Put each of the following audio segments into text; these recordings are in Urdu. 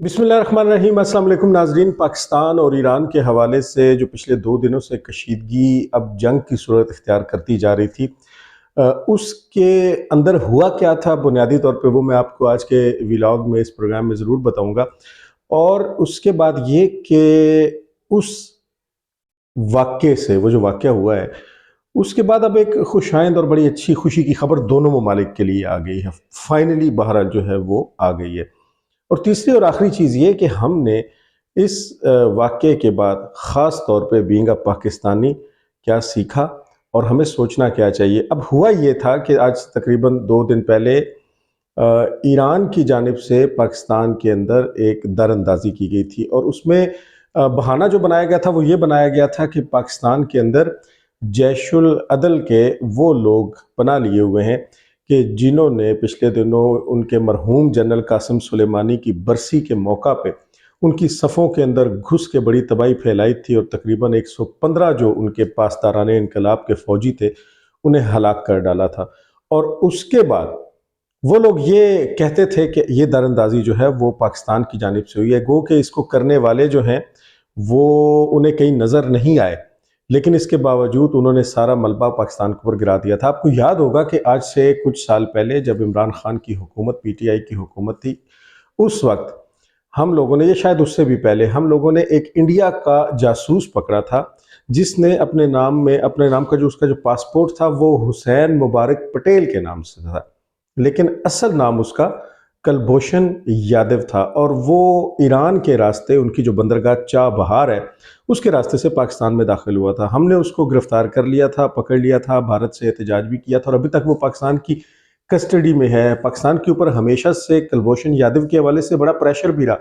بسم اللہ الرحمن الرحیم۔ السلام علیکم ناظرین۔ پاکستان اور ایران کے حوالے سے جو پچھلے 2 دنوں سے کشیدگی اب جنگ کی صورت اختیار کرتی جا رہی تھی، اس کے اندر ہوا کیا تھا بنیادی طور پہ وہ میں آپ کو آج کے ویلاگ میں اس پروگرام میں ضرور بتاؤں گا، اور اس کے بعد یہ کہ اس واقعے سے وہ جو واقعہ ہوا ہے اس کے بعد اب ایک خوشائند اور بڑی اچھی خوشی کی خبر دونوں ممالک کے لیے آ گئی ہے، فائنلی بہرحال جو ہے وہ آ گئی ہے۔ اور تیسری اور آخری چیز یہ کہ ہم نے اس واقعے کے بعد خاص طور پہ بینگ اے پاکستانی کیا سیکھا اور ہمیں سوچنا کیا چاہیے۔ اب ہوا یہ تھا کہ آج تقریباً 2 دن پہلے ایران کی جانب سے پاکستان کے اندر ایک در اندازی کی گئی تھی، اور اس میں بہانہ جو بنایا گیا تھا وہ یہ بنایا گیا تھا کہ پاکستان کے اندر جیش العدل کے وہ لوگ پناہ لیے ہوئے ہیں کہ جنہوں نے پچھلے دنوں ان کے مرحوم جنرل قاسم سلیمانی کی برسی کے موقع پہ ان کی صفوں کے اندر گھس کے بڑی تباہی پھیلائی تھی، اور تقریباً 115 جو ان کے پاسداران انقلاب کے فوجی تھے انہیں ہلاک کر ڈالا تھا۔ اور اس کے بعد وہ لوگ یہ کہتے تھے کہ یہ در اندازی جو ہے وہ پاکستان کی جانب سے ہوئی ہے، گو کہ اس کو کرنے والے جو ہیں وہ انہیں کہیں نظر نہیں آئے، لیکن اس کے باوجود انہوں نے سارا ملبہ پاکستان کے اوپر گرا دیا تھا۔ آپ کو یاد ہوگا کہ آج سے کچھ سال پہلے جب عمران خان کی حکومت پی ٹی آئی کی حکومت تھی، اس وقت ہم لوگوں نے، یہ شاید اس سے بھی پہلے، ہم لوگوں نے ایک انڈیا کا جاسوس پکڑا تھا جس نے اپنے نام کا جو اس کا جو پاسپورٹ تھا وہ حسین مبارک پٹیل کے نام سے تھا، لیکن اصل نام اس کا کلبھوشن یادو تھا، اور وہ ایران کے راستے ان کی جو بندرگاہ چاہ بہار ہے اس کے راستے سے پاکستان میں داخل ہوا تھا۔ ہم نے اس کو گرفتار کر لیا تھا، پکڑ لیا تھا، بھارت سے احتجاج بھی کیا تھا، اور ابھی تک وہ پاکستان کی کسٹڈی میں ہے۔ پاکستان کے اوپر ہمیشہ سے کلبھوشن یادو کے حوالے سے بڑا پریشر بھی رہا،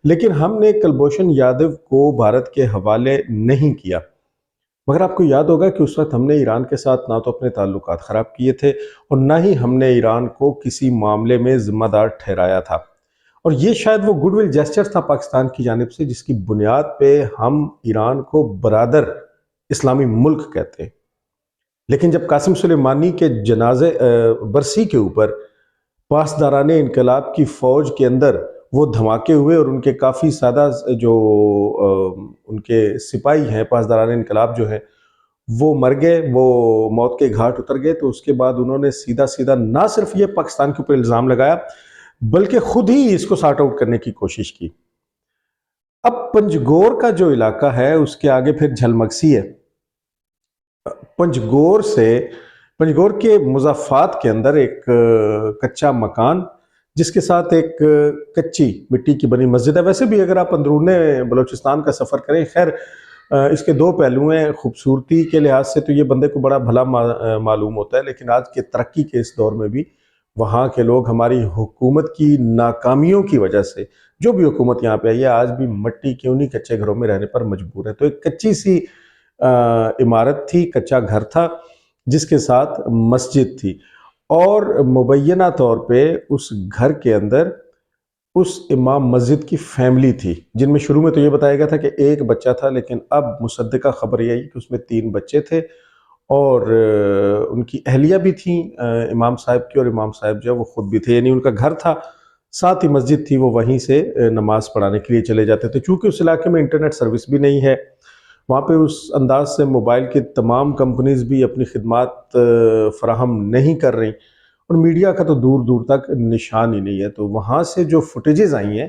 لیکن ہم نے کلبھوشن یادو کو بھارت کے حوالے نہیں کیا، مگر آپ کو یاد ہوگا کہ اس وقت ہم نے ایران کے ساتھ نہ تو اپنے تعلقات خراب کیے تھے اور نہ ہی ہم نے ایران کو کسی معاملے میں ذمہ دار ٹھہرایا تھا، اور یہ شاید وہ گڈ ول جیسچر تھا پاکستان کی جانب سے جس کی بنیاد پہ ہم ایران کو برادر اسلامی ملک کہتے ہیں۔ لیکن جب قاسم سلیمانی کے جنازے برسی کے اوپر پاسداران انقلاب کی فوج کے اندر وہ دھماکے ہوئے اور ان کے کافی سادہ جو ان کے سپاہی ہیں، پاسداران انقلاب جو ہیں، وہ مر گئے، وہ موت کے گھاٹ اتر گئے، تو اس کے بعد انہوں نے سیدھا نہ صرف یہ پاکستان کے اوپر الزام لگایا بلکہ خود ہی اس کو سارٹ آؤٹ کرنے کی کوشش کی۔ اب پنجگور کا جو علاقہ ہے اس کے آگے پھر جھلمگسی ہے۔ پنجگور کے مضافات کے اندر ایک کچا مکان جس کے ساتھ ایک کچی مٹی کی بنی مسجد ہے۔ ویسے بھی اگر آپ اندرون بلوچستان کا سفر کریں، خیر اس کے 2 پہلو ہیں۔ خوبصورتی کے لحاظ سے تو یہ بندے کو بڑا بھلا معلوم ہوتا ہے، لیکن آج کے ترقی کے اس دور میں بھی وہاں کے لوگ ہماری حکومت کی ناکامیوں کی وجہ سے، جو بھی حکومت یہاں پہ آئی ہے، آج بھی مٹی کے انہی کچے گھروں میں رہنے پر مجبور ہے۔ تو ایک کچی سی عمارت تھی، کچا گھر تھا جس کے ساتھ مسجد تھی، اور مبینہ طور پہ اس گھر کے اندر اس امام مسجد کی فیملی تھی، جن میں شروع میں تو یہ بتایا گیا تھا کہ ایک بچہ تھا، لیکن اب مصدقہ خبر یہ آئی کہ اس میں 3 بچے تھے، اور ان کی اہلیہ بھی تھیں امام صاحب کی، اور امام صاحب جو ہے وہ خود بھی تھے، یعنی ان کا گھر تھا، ساتھ ہی مسجد تھی، وہ وہیں سے نماز پڑھانے کے لیے چلے جاتے تھے۔ چونکہ اس علاقے میں انٹرنیٹ سروس بھی نہیں ہے، وہاں پہ اس انداز سے موبائل کی تمام کمپنیز بھی اپنی خدمات فراہم نہیں کر رہی، اور میڈیا کا تو دور دور تک نشان ہی نہیں ہے۔ تو وہاں سے جو فوٹیجز آئی ہیں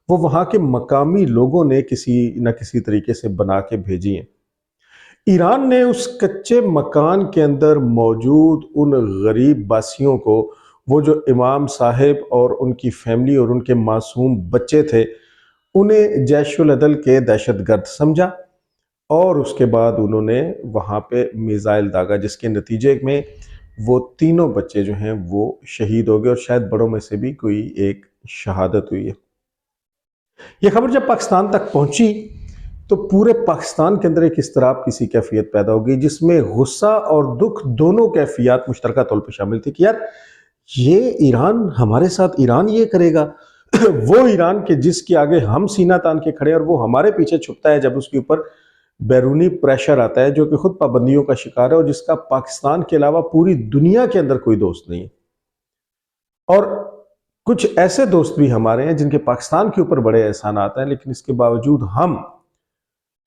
وہ وہاں کے مقامی لوگوں نے کسی نہ کسی طریقے سے بنا کے بھیجی ہیں۔ ایران نے اس کچے مکان کے اندر موجود ان غریب باسیوں کو، وہ جو امام صاحب اور ان کی فیملی اور ان کے معصوم بچے تھے، انہیں جیش العدل کے دہشت گرد سمجھا، اور اس کے بعد انہوں نے وہاں پہ میزائل داغا، جس کے نتیجے میں وہ تینوں بچے جو ہیں وہ شہید ہو گئے، اور شاید بڑوں میں سے بھی کوئی ایک شہادت ہوئی ہے۔ یہ خبر جب پاکستان تک پہنچی تو پورے پاکستان کے اندر ایک اضطراب کی سی کیفیت پیدا ہو گئی، جس میں غصہ اور دکھ دونوں کیفیات مشترکہ طور پہ شامل تھی کہ یار یہ ایران ہمارے ساتھ، ایران یہ کرے گا، وہ ایران کے جس کے آگے ہم سینہ تان کے کھڑے، اور وہ ہمارے پیچھے چھپتا ہے جب اس کے اوپر بیرونی پریشر آتا ہے، جو کہ خود پابندیوں کا شکار ہے، اور جس کا پاکستان کے علاوہ پوری دنیا کے اندر کوئی دوست نہیں ہے۔ اور کچھ ایسے دوست بھی ہمارے ہیں جن کے پاکستان کے اوپر بڑے احسانات ہیں، لیکن اس کے باوجود ہم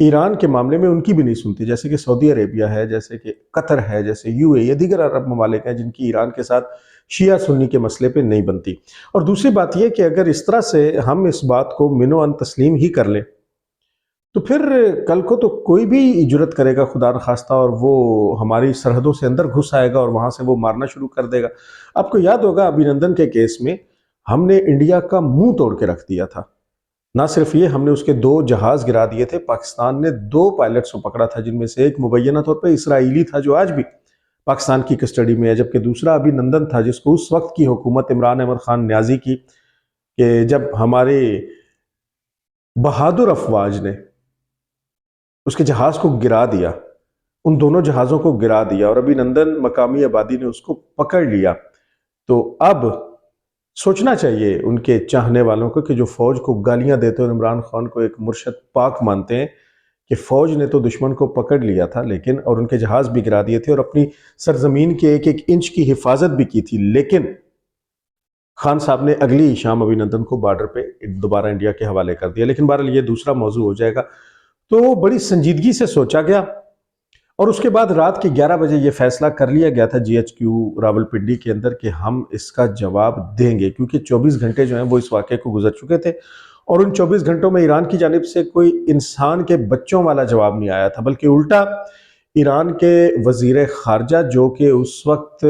ایران کے معاملے میں ان کی بھی نہیں سنتی، جیسے کہ سعودی عربیہ ہے، جیسے کہ قطر ہے، جیسے یو اے یا دیگر عرب ممالک ہیں جن کی ایران کے ساتھ شیعہ سنی کے مسئلے پہ نہیں بنتی۔ اور دوسری بات یہ کہ اگر اس طرح سے ہم اس بات کو من و ان تسلیم ہی کر لیں تو پھر کل کو تو کوئی بھی جرت کرے گا خدا نخواستہ اور وہ ہماری سرحدوں سے اندر گھس آئے گا اور وہاں سے وہ مارنا شروع کر دے گا۔ آپ کو یاد ہوگا ابھینندن کے کیس میں ہم نے انڈیا کا منہ توڑ کے رکھ دیا تھا۔ نہ صرف یہ، ہم نے اس کے 2 جہاز گرا دیے تھے، پاکستان نے 2 پائلٹس کو پکڑا تھا جن میں سے ایک مبینہ طور پہ اسرائیلی تھا جو آج بھی پاکستان کی کسٹڈی میں ہے، جبکہ دوسرا ابھینندن تھا جس کو اس وقت کی حکومت عمران احمد خان نیازی کی کہ جب ہمارے بہادر افواج نے اس کے جہاز کو گرا دیا، ان دونوں جہازوں کو گرا دیا اور ابھینندن مقامی آبادی نے اس کو پکڑ لیا۔ تو اب سوچنا چاہیے ان کے چاہنے والوں کو کہ جو فوج کو گالیاں دیتے ہیں اور عمران خان کو ایک مرشد پاک مانتے ہیں کہ فوج نے تو دشمن کو پکڑ لیا تھا لیکن اور ان کے جہاز بھی گرا دیے تھے اور اپنی سرزمین کے ایک ایک انچ کی حفاظت بھی کی تھی، لیکن خان صاحب نے اگلی شام ابھینندن کو بارڈر پہ دوبارہ انڈیا کے حوالے کر دیا۔ لیکن بہرحال یہ دوسرا موضوع ہو جائے گا۔ تو بڑی سنجیدگی سے سوچا گیا اور اس کے بعد رات کے 11 بجے یہ فیصلہ کر لیا گیا تھا جی ایچ کیو راولپنڈی کے اندر کہ ہم اس کا جواب دیں گے، کیونکہ 24 گھنٹے جو ہیں وہ اس واقعے کو گزر چکے تھے اور ان 24 گھنٹوں میں ایران کی جانب سے کوئی انسان کے بچوں والا جواب نہیں آیا تھا، بلکہ الٹا ایران کے وزیر خارجہ جو کہ اس وقت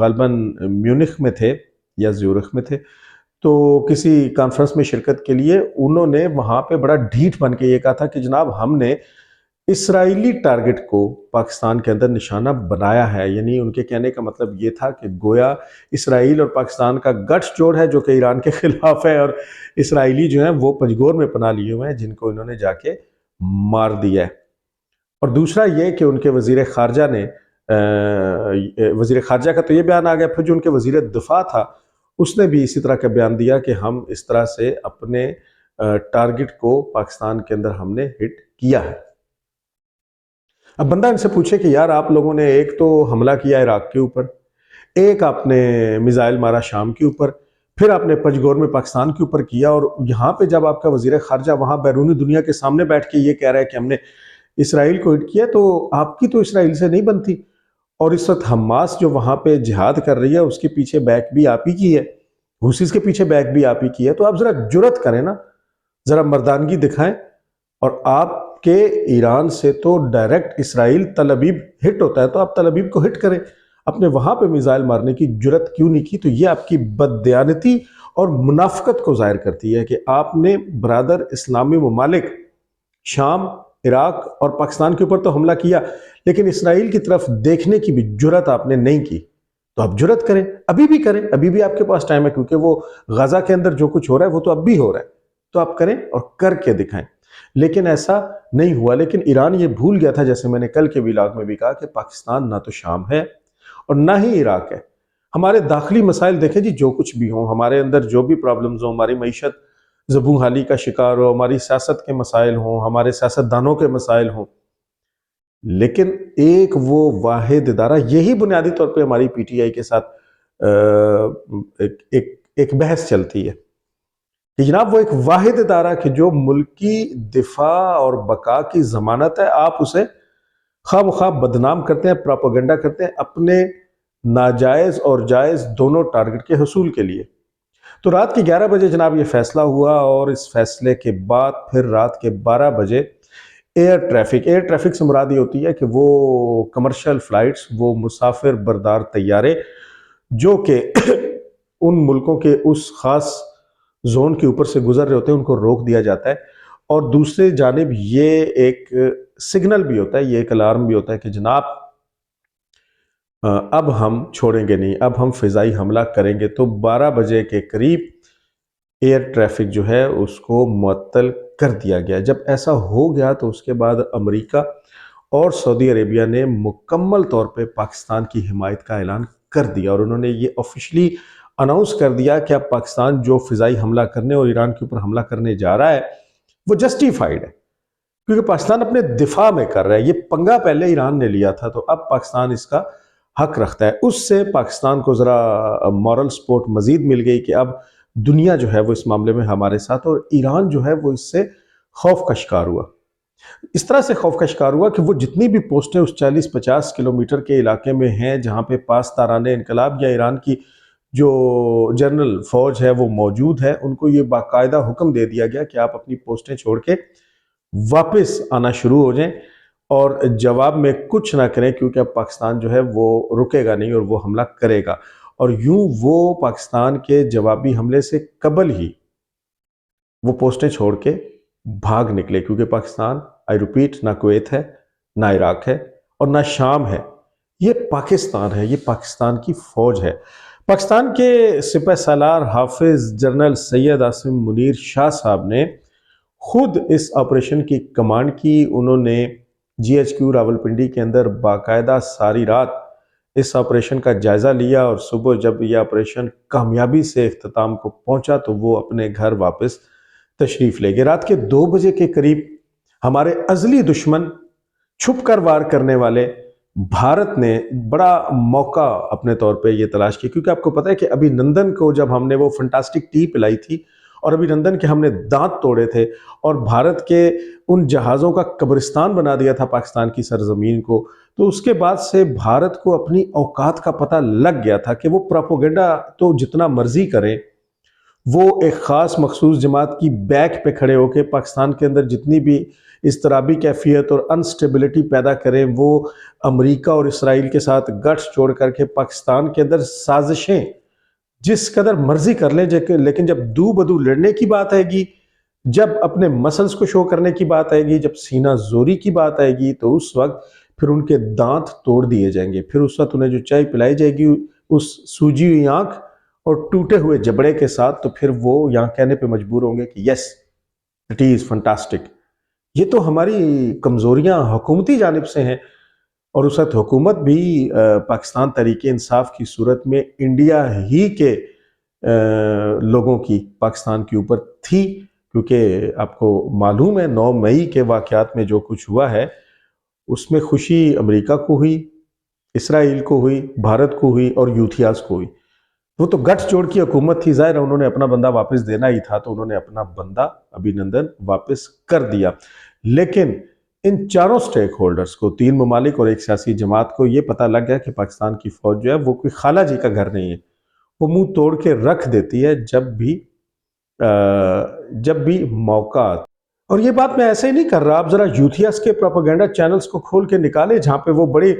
غالباً میونخ میں تھے یا زیورخ میں تھے، تو کسی کانفرنس میں شرکت کے لیے انہوں نے وہاں پہ بڑا ڈھیٹ بن کے یہ کہا تھا کہ جناب ہم نے اسرائیلی ٹارگٹ کو پاکستان کے اندر نشانہ بنایا ہے۔ یعنی ان کے کہنے کا مطلب یہ تھا کہ گویا اسرائیل اور پاکستان کا گٹھ جوڑ ہے جو کہ ایران کے خلاف ہے اور اسرائیلی جو ہیں وہ پنجگور میں پناہ لیے ہوئے ہیں جن کو انہوں نے جا کے مار دیا ہے۔ اور دوسرا یہ کہ ان کے وزیر خارجہ نے وزیر خارجہ کا تو یہ بیان آ گیا، پھر جو ان کے وزیر دفاع تھا اس نے بھی اسی طرح کا بیان دیا کہ ہم اس طرح سے اپنے ٹارگٹ کو پاکستان کے اندر ہم نے ہٹ کیا ہے۔ اب بندہ ان سے پوچھے کہ یار آپ لوگوں نے ایک تو حملہ کیا عراق کے اوپر، ایک آپ نے میزائل مارا شام کے اوپر، پھر آپ نے پنجگور میں پاکستان کے اوپر کیا، اور یہاں پہ جب آپ کا وزیر خارجہ وہاں بیرونی دنیا کے سامنے بیٹھ کے یہ کہہ رہا ہے کہ ہم نے اسرائیل کو ہٹ کیا، تو آپ کی تو اسرائیل سے نہیں بنتی، اور اس وقت حماس جو وہاں پہ جہاد کر رہی ہے اس کے پیچھے بیک بھی آپ ہی کی ہے، حوثیز کے پیچھے بیک بھی آپ ہی کی ہے، تو آپ ذرا جرت کریں نا، ذرا مردانگی دکھائیں۔ اور آپ کے ایران سے تو ڈائریکٹ اسرائیل تل ابیب ہٹ ہوتا ہے، تو آپ تل ابیب کو ہٹ کریں، اپنے وہاں پہ میزائل مارنے کی جرت کیوں نہیں کی؟ تو یہ آپ کی بددیانتی اور منافقت کو ظاہر کرتی ہے کہ آپ نے برادر اسلامی ممالک شام، عراق اور پاکستان کے اوپر تو حملہ کیا، لیکن اسرائیل کی طرف دیکھنے کی بھی جرت آپ نے نہیں کی۔ تو آپ جرت کریں، ابھی بھی کریں، ابھی بھی آپ کے پاس ٹائم ہے، کیونکہ وہ غزہ کے اندر جو کچھ ہو رہا ہے وہ تو اب بھی ہو رہا ہے، تو آپ کریں اور کر کے دکھائیں۔ لیکن ایسا نہیں ہوا، لیکن ایران یہ بھول گیا تھا، جیسے میں نے کل کے ویلاگ میں بھی کہا، کہ پاکستان نہ تو شام ہے اور نہ ہی عراق ہے۔ ہمارے داخلی مسائل دیکھیں جی، جو کچھ بھی ہوں، ہمارے اندر جو بھی پرابلمز ہوں، ہماری معیشت زبوں حالی کا شکار ہو، ہماری سیاست کے مسائل ہوں، ہمارے سیاستدانوں کے مسائل ہوں، لیکن ایک وہ واحد ادارہ، یہی بنیادی طور پہ ہماری پی ٹی آئی کے ساتھ ایک بحث چلتی ہے کہ جناب وہ ایک واحد ادارہ کہ جو ملکی دفاع اور بقا کی ضمانت ہے، آپ اسے خواہ مخواہ بدنام کرتے ہیں، پراپیگنڈا کرتے ہیں اپنے ناجائز اور جائز دونوں ٹارگٹ کے حصول کے لیے۔ تو رات کے 11 بجے جناب یہ فیصلہ ہوا، اور اس فیصلے کے بعد پھر رات کے 12 بجے ایئر ٹریفک سے مراد یہ ہوتی ہے کہ وہ کمرشل فلائٹس، وہ مسافر بردار طیارے جو کہ ان ملکوں کے اس خاص زون کے اوپر سے گزر رہے ہوتے ہیں، ان کو روک دیا جاتا ہے۔ اور دوسری جانب یہ ایک سگنل بھی ہوتا ہے، یہ ایک الارم بھی ہوتا ہے کہ جناب اب ہم چھوڑیں گے نہیں، اب ہم فضائی حملہ کریں گے۔ تو 12 بجے کے قریب ایئر ٹریفک جو ہے اس کو معطل کر دیا گیا۔ جب ایسا ہو گیا تو اس کے بعد امریکہ اور سعودی عربیہ نے مکمل طور پہ پاکستان کی حمایت کا اعلان کر دیا، اور انہوں نے یہ آفیشلی اناؤنس کر دیا کہ اب پاکستان جو فضائی حملہ کرنے اور ایران کے اوپر حملہ کرنے جا رہا ہے وہ جسٹیفائیڈ ہے، کیونکہ پاکستان اپنے دفاع میں کر رہا ہے۔ یہ پنگا پہلے ایران نے لیا تھا، تو اب پاکستان اس کا حق رکھتا ہے. اس سے پاکستان کو ذرا مورل سپورٹ مزید مل گئی کہ اب دنیا جو ہے وہ اس معاملے میں ہمارے ساتھ، اور ایران جو ہے وہ اس سے خوف کا شکار ہوا. اس طرح سے خوف کا شکار ہوا کہ وہ جتنی بھی پوسٹیں اس 40-50 کلومیٹر کے علاقے میں ہیں جہاں پہ پاسداران انقلاب یا ایران کی جو جنرل فوج ہے وہ موجود ہے، ان کو یہ باقاعدہ حکم دے دیا گیا کہ آپ اپنی پوسٹیں چھوڑ کے واپس آنا شروع ہو جائیں اور جواب میں کچھ نہ کریں، کیونکہ اب پاکستان جو ہے وہ رکے گا نہیں اور وہ حملہ کرے گا. اور یوں وہ پاکستان کے جوابی حملے سے قبل ہی وہ پوسٹیں چھوڑ کے بھاگ نکلے، کیونکہ پاکستان، آئی ریپیٹ، نہ کویت ہے، نہ عراق ہے اور نہ شام ہے. یہ پاکستان ہے، یہ پاکستان کی فوج ہے. پاکستان کے سپہ سالار حافظ جنرل سید عاصم منیر شاہ صاحب نے خود اس آپریشن کی کمانڈ کی. انہوں نے جی ایچ کیو راولپنڈی کے اندر باقاعدہ ساری رات اس آپریشن کا جائزہ لیا، اور صبح جب یہ آپریشن کامیابی سے اختتام کو پہنچا تو وہ اپنے گھر واپس تشریف لے گئے. رات کے 2 بجے کے قریب ہمارے ازلی دشمن، چھپ کر وار کرنے والے بھارت نے بڑا موقع اپنے طور پہ یہ تلاش کی، کیونکہ آپ کو پتہ ہے کہ ابھی نندن کو جب ہم نے وہ فنٹاسٹک ٹی پلائی تھی اور ابھی نندن کے ہم نے دانت توڑے تھے اور بھارت کے ان جہازوں کا قبرستان بنا دیا تھا پاکستان کی سرزمین کو، تو اس کے بعد سے بھارت کو اپنی اوقات کا پتہ لگ گیا تھا کہ وہ پراپوگنڈا تو جتنا مرضی کریں، وہ ایک خاص مخصوص جماعت کی بیک پہ کھڑے ہو کے پاکستان کے اندر جتنی بھی اضطرابی کیفیت اور انسٹیبلٹی پیدا کریں، وہ امریکہ اور اسرائیل کے ساتھ گٹھ جوڑ کر کے پاکستان کے اندر سازشیں جس قدر مرضی کر لیں، لیکن جب دو بدو لڑنے کی بات آئے گی، جب اپنے مسلز کو شو کرنے کی بات آئے گی، جب سینہ زوری کی بات آئے گی، تو اس وقت پھر ان کے دانت توڑ دیے جائیں گے. پھر اس وقت انہیں جو چائے پلائی جائے گی اس سوجی ہوئی آنکھ اور ٹوٹے ہوئے جبڑے کے ساتھ، تو پھر وہ یہاں کہنے پہ مجبور ہوں گے کہ یس اٹ از فنٹاسٹک. یہ تو ہماری کمزوریاں حکومتی جانب سے ہیں، اور اس وقت حکومت بھی پاکستان تحریک انصاف کی صورت میں انڈیا ہی کے لوگوں کی پاکستان کے اوپر تھی، کیونکہ آپ کو معلوم ہے 9 مئی کے واقعات میں جو کچھ ہوا ہے اس میں خوشی امریکہ کو ہوئی، اسرائیل کو ہوئی، بھارت کو ہوئی اور یوتھیاز کو ہوئی. وہ تو گٹھ جوڑ کی حکومت تھی، ظاہر ہے انہوں نے اپنا بندہ واپس دینا ہی تھا، تو انہوں نے اپنا بندہ ابھینندن واپس کر دیا. لیکن ان چاروں سٹیک ہولڈرز کو، 3 ممالک اور ایک سیاسی جماعت کو، یہ پتہ لگ گیا کہ پاکستان کی فوج جو ہے وہ کوئی خالہ جی کا گھر نہیں ہے، وہ منہ توڑ کے رکھ دیتی ہے جب بھی موقع آتا. اور یہ بات میں ایسے ہی نہیں کر رہا، آپ ذرا یوتھیاس کے پروپیگنڈا چینلز کو کھول کے نکالے جہاں پہ وہ بڑی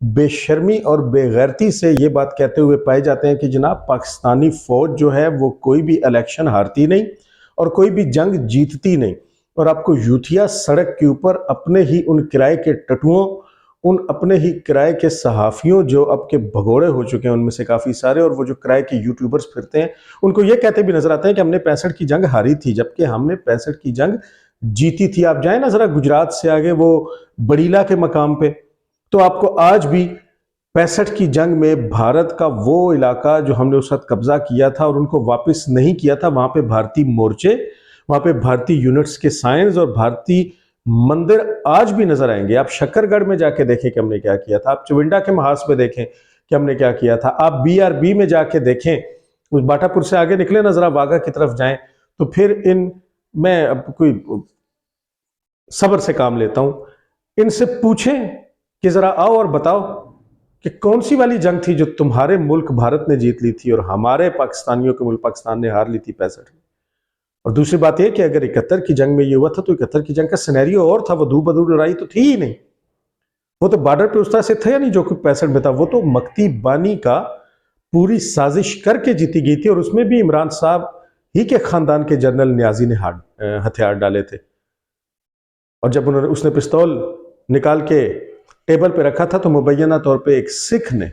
بے شرمی اور بے غیرتی سے یہ بات کہتے ہوئے پائے جاتے ہیں کہ جناب پاکستانی فوج جو ہے وہ کوئی بھی الیکشن ہارتی نہیں اور کوئی بھی جنگ جیتتی نہیں. اور آپ کو یوتھیا سڑک کے اوپر اپنے ہی ان کرائے کے ٹٹوؤں، ان اپنے ہی کرائے کے صحافیوں جو اب کے بھگوڑے ہو چکے ہیں ان میں سے کافی سارے، اور وہ جو کرائے کے یوٹیوبرز پھرتے ہیں، ان کو یہ کہتے بھی نظر آتے ہیں کہ ہم نے 65 کی جنگ ہاری تھی، جبکہ ہم نے 65 کی جنگ جیتی تھی. آپ جائیں نا ذرا گجرات سے آگے وہ بڑیلا کے مقام پہ، تو آپ کو آج بھی 65 کی جنگ میں بھارت کا وہ علاقہ جو ہم نے اس وقت قبضہ کیا تھا اور ان کو واپس نہیں کیا تھا، وہاں پہ بھارتی مورچے، وہاں پہ بھارتی یونٹس کے سائنز اور بھارتی مندر آج بھی نظر آئیں گے. آپ شکر گڑھ میں جا کے دیکھیں کہ ہم نے کیا کیا تھا، آپ چونڈا کے محاذ پہ دیکھیں کہ ہم نے کیا کیا تھا، آپ BRB میں جا کے دیکھیں، اس باٹا پور سے آگے نکلے نا ذرا واگا کی طرف جائیں، تو پھر میں اب کوئی صبر سے کام لیتا ہوں، ان سے پوچھیں کہ ذرا آؤ اور بتاؤ کہ کون سی والی جنگ تھی جو تمہارے ملک بھارت نے جیت لی تھی اور ہمارے پاکستانیوں کے ملک پاکستان نے ہار لی تھی 65 میں. اور دوسری بات یہ کہ اگر 71 کی جنگ میں یہ ہوا تھا تو 71 کی جنگ کا سینیریو اور تھا، وہ دو بدو لڑائی تو تھی ہی نہیں، وہ تو بارڈر پہ اس طرح سے تھا یا نہیں جو کہ 65 میں تھا، وہ تو مکتی بانی کا پوری سازش کر کے جیتی گئی تھی، اور اس میں بھی عمران صاحب ہی کے خاندان کے جنرل نیازی نے ہتھیار ڈالے تھے. اور جب اس نے پستول نکال کے ٹیبل پہ رکھا تھا تو مبینہ طور پہ ایک سکھ نے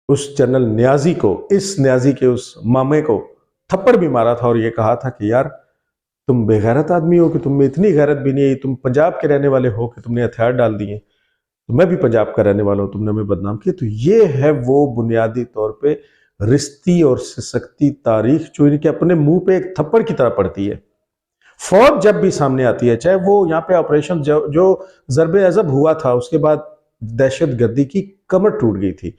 اس جنرل نیازی کو، اس نیازی کے اس مامے کو تھپڑ بھی مارا تھا اور یہ کہا تھا کہ یار تم بے غیرت آدمی ہو کہ تم میں اتنی غیرت بھی نہیں ہے، تم پنجاب کے رہنے والے ہو کہ تم نے ہتھیار ڈال دیے، تو میں بھی پنجاب کا رہنے والا ہوں، تم نے ہمیں بدنام کیا. تو یہ ہے وہ بنیادی طور پہ رستی اور سسکتی تاریخ جو ان کے اپنے منہ پہ ایک تھپڑ کی طرح پڑتی ہے. فوج جب بھی سامنے آتی ہے، چاہے وہ یہاں پہ آپریشن جو ضرب عضب ہوا تھا، اس کے بعد دہشت گردی کی کمر ٹوٹ گئی تھی،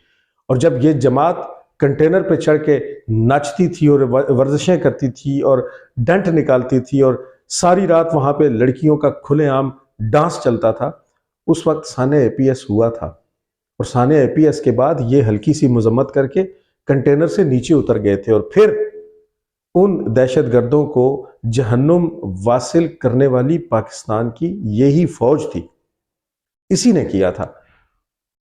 اور جب یہ جماعت کنٹینر پہ چڑھ کے ناچتی تھی اور ورزشیں کرتی تھی اور ڈنٹ نکالتی تھی اور ساری رات وہاں پہ لڑکیوں کا کھلے عام ڈانس چلتا تھا، اس وقت سانحہ اے پی ایس ہوا تھا، اور سانحہ اے پی ایس کے بعد یہ ہلکی سی مذمت کر کے کنٹینر سے نیچے اتر گئے تھے، اور پھر ان دہشت گردوں کو جہنم واصل کرنے والی پاکستان کی یہی فوج تھی، اسی نے کیا تھا،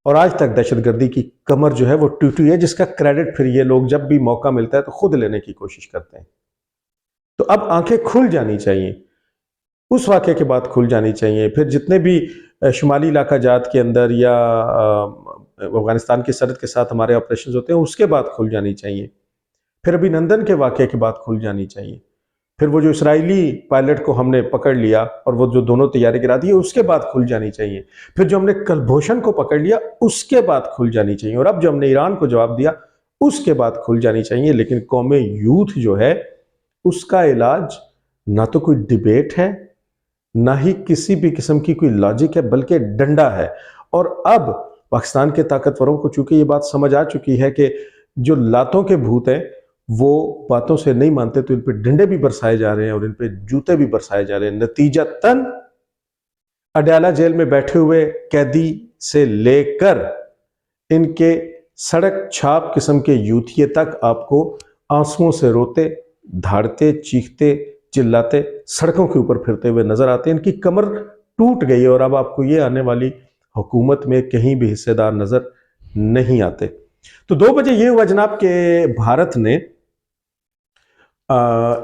اور آج تک دہشت گردی کی کمر جو ہے وہ ٹوٹی ہے، جس کا کریڈٹ پھر یہ لوگ جب بھی موقع ملتا ہے تو خود لینے کی کوشش کرتے ہیں۔ تو اب آنکھیں کھل جانی چاہیے، اس واقعے کے بعد کھل جانی چاہیے، پھر جتنے بھی شمالی علاقہ جات کے اندر یا افغانستان کی سرحد کے ساتھ ہمارے آپریشنز ہوتے ہیں اس کے بعد کھل جانی چاہیے، پھر ابھی نندن کے واقعے کے بعد کھل جانی چاہیے، پھر وہ جو اسرائیلی پائلٹ کو ہم نے پکڑ لیا اور وہ جو دونوں طیارے گرا دیے اس کے بعد کھل جانی چاہیے، پھر جو ہم نے کلبھوشن کو پکڑ لیا اس کے بعد کھل جانی چاہیے، اور اب جو ہم نے ایران کو جواب دیا اس کے بعد کھل جانی چاہیے۔ لیکن قوم یوتھ جو ہے اس کا علاج نہ تو کوئی ڈیبیٹ ہے، نہ ہی کسی بھی قسم کی کوئی لاجک ہے، بلکہ ڈنڈا ہے۔ اور اب پاکستان کے طاقتوروں کو چونکہ یہ بات سمجھ آ چکی ہے کہ جو لاتوں کے بھوت ہیں وہ باتوں سے نہیں مانتے، تو ان پہ ڈنڈے بھی برسائے جا رہے ہیں اور ان پہ جوتے بھی برسائے جا رہے ہیں۔ نتیجتاً اڈیالہ جیل میں بیٹھے ہوئے قیدی سے لے کر ان کے سڑک چھاپ قسم کے یوتھیے تک آپ کو آنسوؤں سے روتے، دھاڑتے، چیختے، چلاتے سڑکوں کے اوپر پھرتے ہوئے نظر آتے ہیں۔ ان کی کمر ٹوٹ گئی اور اب آپ کو یہ آنے والی حکومت میں کہیں بھی حصے دار نظر نہیں آتے۔ تو 2 بجے یہ ہوا جناب کہ بھارت نے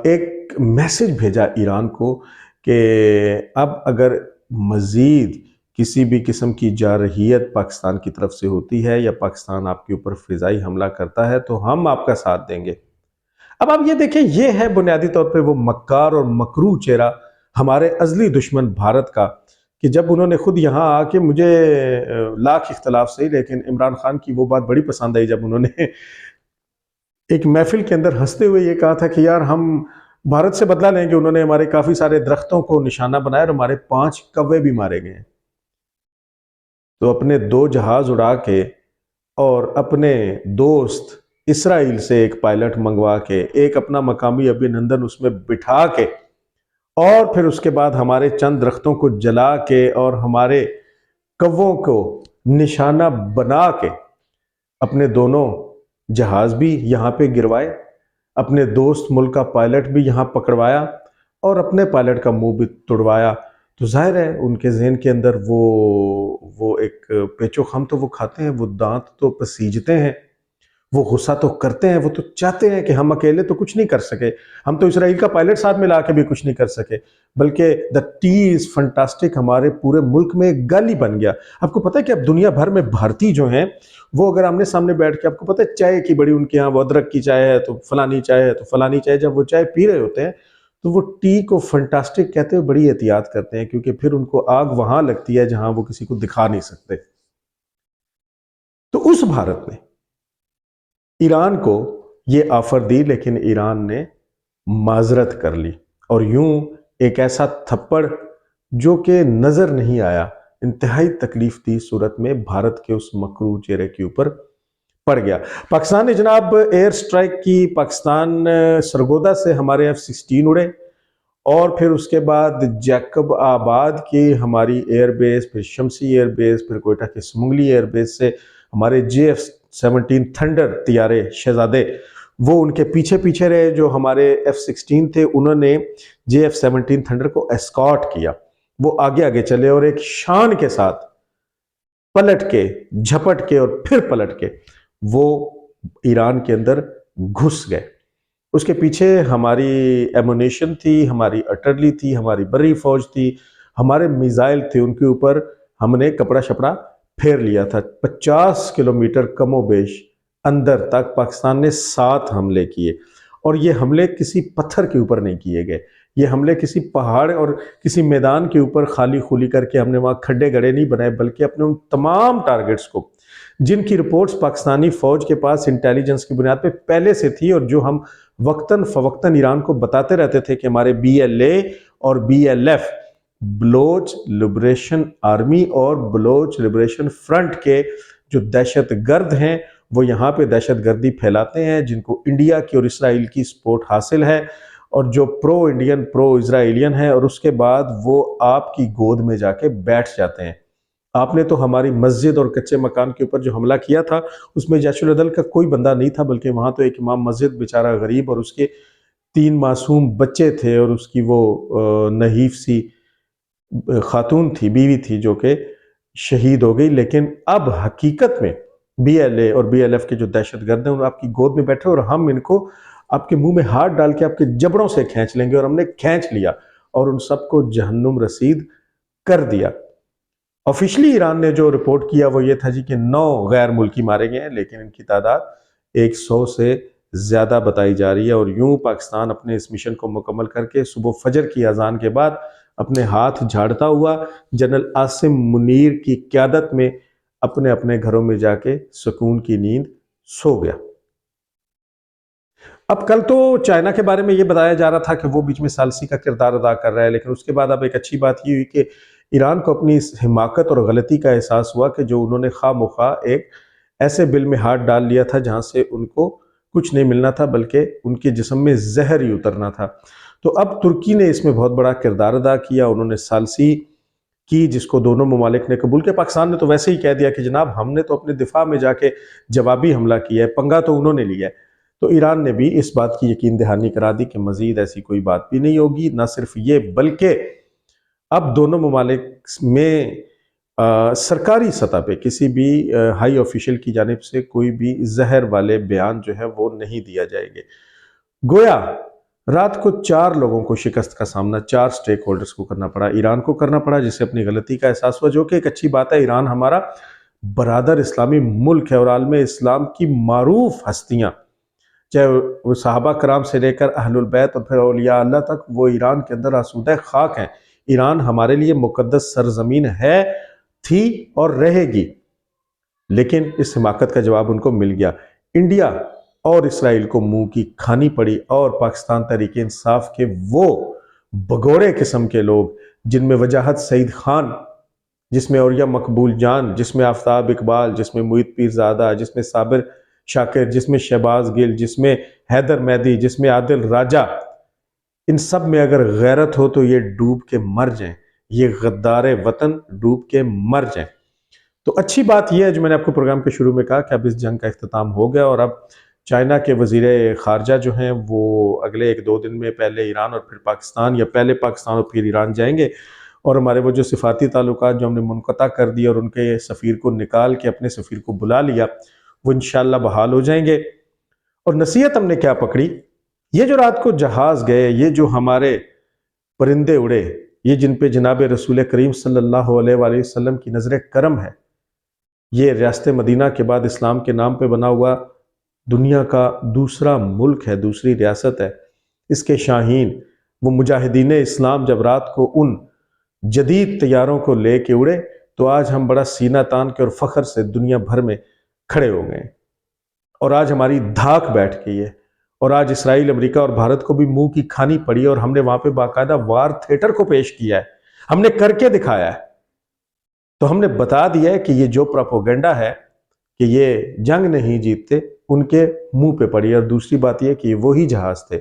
ایک میسج بھیجا ایران کو کہ اب اگر مزید کسی بھی قسم کی جارحیت پاکستان کی طرف سے ہوتی ہے یا پاکستان آپ کے اوپر فضائی حملہ کرتا ہے تو ہم آپ کا ساتھ دیں گے۔ اب آپ یہ دیکھیں، یہ ہے بنیادی طور پہ وہ مکار اور مکروہ چہرہ ہمارے ازلی دشمن بھارت کا، کہ جب انہوں نے خود یہاں آ کے مجھے لاکھ اختلاف سے، لیکن عمران خان کی وہ بات بڑی پسند آئی جب انہوں نے ایک محفل کے اندر ہنستے ہوئے یہ کہا تھا کہ یار ہم بھارت سے بدلہ لیں گے، انہوں نے ہمارے کافی سارے درختوں کو نشانہ بنایا اور ہمارے 5 کوے بھی مارے گئے ہیں۔ تو اپنے 2 جہاز اڑا کے اور اپنے دوست اسرائیل سے ایک پائلٹ منگوا کے ایک اپنا مقامی ابھینندن اس میں بٹھا کے اور پھر اس کے بعد ہمارے چند درختوں کو جلا کے اور ہمارے کووں کو نشانہ بنا کے اپنے دونوں جہاز بھی یہاں پہ گروائے، اپنے دوست ملک کا پائلٹ بھی یہاں پکڑوایا اور اپنے پائلٹ کا منہ بھی توڑوایا۔ تو ظاہر ہے ان کے ذہن کے اندر وہ ایک پیچ و خم تو وہ کھاتے ہیں، وہ دانت تو پسیجتے ہیں، وہ غصہ تو کرتے ہیں، وہ تو چاہتے ہیں کہ ہم اکیلے تو کچھ نہیں کر سکے، ہم تو اسرائیل کا پائلٹ ساتھ ملا کے بھی کچھ نہیں کر سکے، بلکہ دا ٹی از فنٹاسٹک ہمارے پورے ملک میں ایک گالی بن گیا۔ آپ کو پتہ ہے کہ اب دنیا بھر میں بھارتی جو ہیں وہ اگر آمنے سامنے بیٹھ کے، آپ کو پتہ ہے چائے کی بڑی ان کے ہاں، وہ ادرک کی چائے ہے تو فلانی چائے ہے تو فلانی چائے، جب وہ چائے پی رہے ہوتے ہیں تو وہ ٹی کو فنٹاسٹک کہتے ہوئے بڑی احتیاط کرتے ہیں، کیونکہ پھر ان کو آگ وہاں لگتی ہے جہاں وہ کسی کو دکھا نہیں سکتے۔ تو اس بھارت نے ایران کو یہ آفر دی، لیکن ایران نے معذرت کر لی اور یوں ایک ایسا تھپڑ جو کہ نظر نہیں آیا، انتہائی تکلیف دی صورت میں بھارت کے اس مکروہ چہرے کے اوپر پڑ گیا۔ پاکستان نے جناب ایئر سٹرائک کی، پاکستان سرگودا سے ہمارے F-16 اڑے اور پھر اس کے بعد جیکب آباد کی ہماری ایئر بیس، پھر شمسی ایئر بیس، پھر کوئٹہ کے سمنگلی ایئر بیس سے ہمارے JF-17 تھنڈر طیارے شہزادے وہ ان کے پیچھے پیچھے رہے، جو ہمارے F-16 تھے انہوں نے JF-17 تھنڈر کو اسکارٹ کیا، وہ آگے آگے چلے اور ایک شان کے ساتھ پلٹ کے، جھپٹ کے اور پھر پلٹ کے وہ ایران کے اندر گھس گئے۔ اس کے پیچھے ہماری ایمونیشن تھی، ہماری اٹرلی تھی، ہماری بری فوج تھی، ہمارے میزائل تھے، ان کے اوپر ہم نے کپڑا شپڑا پھیر لیا تھا۔ 50 کلومیٹر کم و بیش اندر تک پاکستان نے 7 حملے کیے، اور یہ حملے کسی پتھر کے اوپر نہیں کیے گئے، یہ حملے کسی پہاڑ اور کسی میدان کے اوپر خالی خولی کر کے ہم نے وہاں کھڈے گڑے نہیں بنائے، بلکہ اپنے ان تمام ٹارگٹس کو جن کی رپورٹس پاکستانی فوج کے پاس انٹیلیجنس کی بنیاد پہ پہلے سے تھی اور جو ہم وقتاً فوقتاً ایران کو بتاتے رہتے تھے کہ ہمارے BLA اور BLF بلوچ لبریشن آرمی اور بلوچ لبریشن فرنٹ کے جو دہشت گرد ہیں وہ یہاں پہ دہشت گردی پھیلاتے ہیں، جن کو انڈیا کی اور اسرائیل کی سپورٹ حاصل ہے، اور جو پرو انڈین پرو اسرائیلین ہیں، اور اس کے بعد وہ آپ کی گود میں جا کے بیٹھ جاتے ہیں۔ آپ نے تو ہماری مسجد اور کچے مکان کے اوپر جو حملہ کیا تھا اس میں جیش العدل کا کوئی بندہ نہیں تھا، بلکہ وہاں تو ایک امام مسجد بیچارہ غریب اور اس کے 3 معصوم بچے تھے، اور اس کی وہ نحیف سی خاتون تھی، بیوی تھی، جو کہ شہید ہو گئی۔ لیکن اب حقیقت میں بی ایل اے اور بی ایل ایف کے جو دہشت گرد ہیں آپ کی گود میں بیٹھے، اور ہم ان کو آپ کے منہ میں ہاتھ ڈال کے آپ کے جبڑوں سے کھینچ لیں گے، اور ہم نے کھینچ لیا اور ان سب کو جہنم رسید کر دیا۔ آفیشلی ایران نے جو رپورٹ کیا وہ یہ تھا جی کہ 9 غیر ملکی مارے گئے ہیں، لیکن ان کی تعداد 100 سے زیادہ بتائی جا رہی ہے۔ اور یوں پاکستان اپنے اس مشن کو مکمل کر کے صبح فجر کی اذان کے بعد اپنے ہاتھ جھاڑتا ہوا جنرل عاصم منیر کی قیادت میں اپنے اپنے گھروں میں جا کے سکون کی نیند سو گیا۔ اب کل تو چائنا کے بارے میں یہ بتایا جا رہا تھا کہ وہ بیچ میں ثالثی کا کردار ادا کر رہا ہے، لیکن اس کے بعد اب ایک اچھی بات یہ ہوئی کہ ایران کو اپنی اس حماقت اور غلطی کا احساس ہوا کہ جو انہوں نے خواہ مخواہ ایک ایسے بل میں ہاتھ ڈال لیا تھا جہاں سے ان کو کچھ نہیں ملنا تھا، بلکہ ان کے جسم میں زہر ہی اترنا تھا۔ تو اب ترکی نے اس میں بہت بڑا کردار ادا کیا، انہوں نے ثالثی کی جس کو دونوں ممالک نے قبول کیا۔ پاکستان نے تو ویسے ہی کہہ دیا کہ جناب ہم نے تو اپنے دفاع میں جا کے جوابی حملہ کیا ہے، پنگا تو انہوں نے لیا ہے۔ تو ایران نے بھی اس بات کی یقین دہانی کرا دی کہ مزید ایسی کوئی بات بھی نہیں ہوگی۔ نہ صرف یہ بلکہ اب دونوں ممالک میں سرکاری سطح پہ کسی بھی ہائی آفیشل کی جانب سے کوئی بھی زہر والے بیان جو ہے وہ نہیں دیا جائے گے۔ گویا رات کو 4 لوگوں کو شکست کا سامنا 4 سٹیک ہولڈرز کو کرنا پڑا۔ ایران کو کرنا پڑا جسے اپنی غلطی کا احساس ہوا، جو کہ ایک اچھی بات ہے۔ ایران ہمارا برادر اسلامی ملک ہے، اور عالم اسلام کی معروف ہستیاں چاہے وہ صحابہ کرام سے لے کر اہل البیت اور پھر اولیاء اللہ تک، وہ ایران کے اندر آسودہ خاک ہیں۔ ایران ہمارے لیے مقدس سرزمین ہے، تھی اور رہے گی، لیکن اس حماقت کا جواب ان کو مل گیا۔ انڈیا اور اسرائیل کو منہ کی کھانی پڑی، اور پاکستان تحریک انصاف کے وہ بگوڑے قسم کے لوگ جن میں وجاہت سعید خان، جس میں اوریا مقبول جان، جس میں آفتاب اقبال، جس میں محیط پیرزادہ، جس میں صابر شاکر، جس میں شہباز گل، جس میں حیدر مہدی، جس میں عادل راجہ، ان سب میں اگر غیرت ہو تو یہ ڈوب کے مر جائیں، یہ غدار وطن ڈوب کے مر جائیں۔ تو اچھی بات یہ ہے جو میں نے آپ کو پروگرام کے شروع میں کہا کہ اب اس جنگ کا اختتام ہو گیا، اور اب چائنا کے وزیر خارجہ جو ہیں وہ اگلے 1-2 دن میں پہلے ایران اور پھر پاکستان، یا پہلے پاکستان اور پھر ایران جائیں گے، اور ہمارے وہ جو سفارتی تعلقات جو ہم نے منقطع کر دیے اور ان کے سفیر کو نکال کے اپنے سفیر کو بلا لیا، وہ انشاءاللہ بحال ہو جائیں گے۔ اور نصیحت ہم نے کیا پکڑی؟ یہ جو رات کو جہاز گئے، یہ جو ہمارے پرندے اڑے، یہ جن پہ جناب رسول کریم صلی اللہ علیہ وآلہ وسلم کی نظر کرم ہے، یہ ریاست مدینہ کے بعد اسلام کے نام پہ بنا ہوا دنیا کا دوسرا ملک ہے، دوسری ریاست ہے۔ اس کے شاہین وہ مجاہدین اسلام جب رات کو ان جدید طیاروں کو لے کے اڑے تو آج ہم بڑا سینہ تان کے اور فخر سے دنیا بھر میں کھڑے ہو گئے، اور آج ہماری دھاک بیٹھ گئی ہے، اور آج اسرائیل، امریکہ اور بھارت کو بھی منہ کی کھانی پڑی، اور ہم نے وہاں پہ باقاعدہ وار تھیٹر کو پیش کیا ہے، ہم نے کر کے دکھایا ہے۔ تو ہم نے بتا دیا ہے کہ یہ جو پروپیگنڈا ہے کہ یہ جنگ نہیں جیتتے، ان کے منہ پہ پڑی ہے۔ اور دوسری بات یہ کہ یہ وہی جہاز تھے،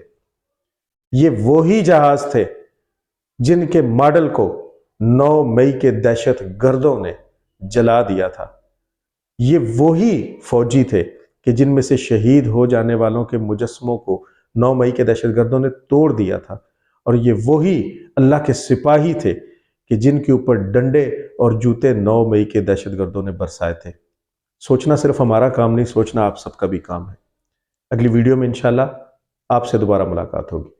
یہ وہی جہاز تھے جن کے ماڈل کو 9 مئی کے دہشت گردوں نے جلا دیا تھا، یہ وہی فوجی تھے کہ جن میں سے شہید ہو جانے والوں کے مجسموں کو 9 مئی کے دہشت گردوں نے توڑ دیا تھا، اور یہ وہی اللہ کے سپاہی تھے کہ جن کے اوپر ڈنڈے اور جوتے 9 مئی کے دہشت گردوں نے برسائے تھے۔ سوچنا صرف ہمارا کام نہیں، سوچنا آپ سب کا بھی کام ہے۔ اگلی ویڈیو میں انشاءاللہ آپ سے دوبارہ ملاقات ہوگی۔